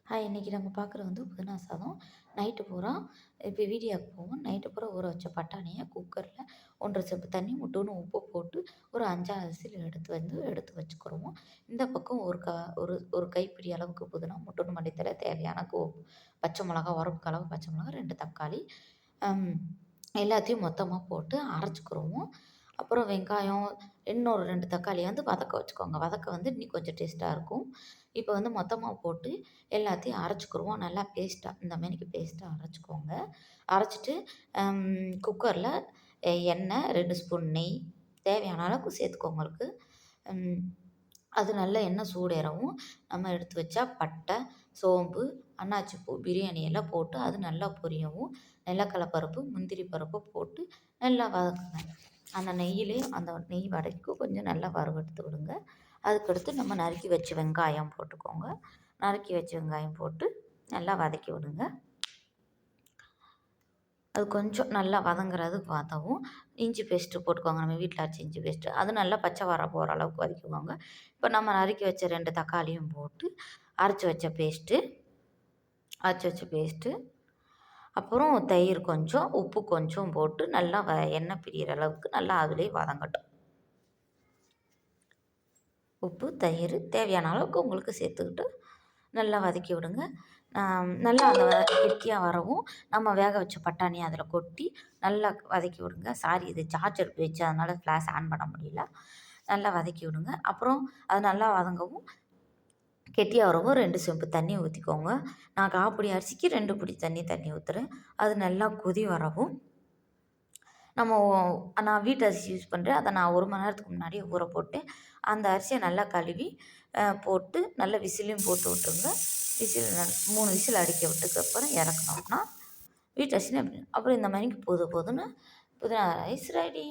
இன்றைக்கி நம்ம பார்க்குறது வந்து புதினா சாதம். நைட்டு பூரா இப்போ வீடியோக்கு போவோம். நைட்டு பூரா ஊற வச்ச பட்டாணிய குக்கரில் 1 1/2 செம்பு தண்ணி முட்டோன்னு உப்பு போட்டு ஒரு 5, 6 விசில் எடுத்து வச்சுக்கிருவோம். இந்த பக்கம் ஒரு கைப்பிடி அளவுக்கு புதினா, முட்டோன்னு மல்லித்தழை, தேவையான பச்சை மிளகா, உரப்புக்கு அளவு பச்சை மிளகா, 2 தக்காளி அம் எல்லாத்தையும் மொத்தமா போட்டு அரைச்சுக்கிருவோம். அப்புறம் வெங்காயம், இன்னொரு 2 தக்காளிய வந்து வதக்க வச்சுக்கோங்க. வதக்க வந்து இன்னும் கொஞ்சம் டேஸ்ட்டா இருக்கும். இப்போ வந்து மொத்தமா போட்டு எல்லாத்தையும் அரைச்சுக்கிருவோம். நல்லா பேஸ்ட்டா இந்த மேனிக்கு பேஸ்ட்டா அரைச்சுக்கோங்க. அரைச்சிட்டு குக்கரில் எண்ணெய், 2 ஸ்பூன் நெய் தேவையான அளவுக்கு சேர்த்துக்கோங்க உங்களுக்கு. ம் அது நல்லா எண்ணெய் சூடேறவும், நம்ம எடுத்து வச்சா பட்டை, சோம்பு, அன்னாச்சி பூ, பிரியாணி இல போட்டு அது நல்லா பொரியவும், நிலக்கடலை பருப்பு, முந்திரி பருப்பு போட்டு நல்லா வதக்குங்க. அந்த நெய்யிலே அந்த நெய் வடைக்கும் கொஞ்சம் நல்லா வறுவெடுத்து விடுங்க. அதுக்கடுத்து நம்ம நறுக்கி வச்ச வெங்காயம் போட்டுக்கோங்க. நறுக்கி வச்ச வெங்காயம் போட்டு நல்லா வதக்கி விடுங்க. அது கொஞ்சம் நல்லா வதங்குறதுக்கு வதவும், இஞ்சி பேஸ்ட்டு போட்டுக்கோங்க. நம்ம வீட்டில் அரைச்ச இஞ்சி பேஸ்ட்டு. அது நல்லா பச்சை வாடை போகிற அளவுக்கு வதக்கிக்கோங்க. இப்போ நம்ம நறுக்கி வச்ச 2 தக்காளியும் போட்டு அரைச்சி வச்ச பேஸ்ட்டு, அப்புறம் தயிர் கொஞ்சம், உப்பு கொஞ்சம் போட்டு நல்லா எண்ணெய் பிரியிற அளவுக்கு நல்லா அதிலேயே வதங்கட்டும். உப்பு, தயிர் தேவையான அளவுக்கு உங்களுக்கு சேர்த்துக்கிட்டு நல்லா வதக்கி விடுங்க. நல்லா அந்த கெட்டியாக வரவும் நம்ம வேக வச்ச பட்டாணியை அதில் கொட்டி நல்லா வதக்கி விடுங்க. சாரி, இது சார்ஜர் போயிடுச்சு, அதனால் ஃப்ளாஷ் ஆன் பண்ண முடியல. நல்லா வதக்கி விடுங்க. அப்புறம் அது நல்லா வதங்கவும் கெட்டியாக வரவும் 2 செம்பு தண்ணி ஊற்றிக்கோங்க. நான் 1/4 படி அரிசிக்கு 2 படி தண்ணி ஊற்றுறேன். அது நல்லா கொதி வரவும் நான் வீட்டு அரிசி யூஸ் பண்ணுறேன். அதை நான் 1 மணி நேரத்துக்கு முன்னாடியே ஊற போட்டேன். அந்த அரிசியை நல்லா கழுவி போட்டு நல்ல விசிலையும் போட்டு விட்டுருங்க. 3 விசில் அடிக்க விட்டதுக்கப்புறம் இறக்குனோம்னா வீட்டு அரிசினா அப்புறம் இந்த மாதிரிக்கு போதும்னு புதினா ரைஸ் ரெடி.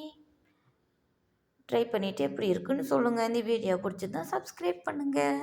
ட்ரை பண்ணிவிட்டு எப்படி இருக்குன்னு சொல்லுங்கள். இந்த வீடியோ பிடிச்சிருந்தா சப்ஸ்கிரைப் பண்ணுங்கள்.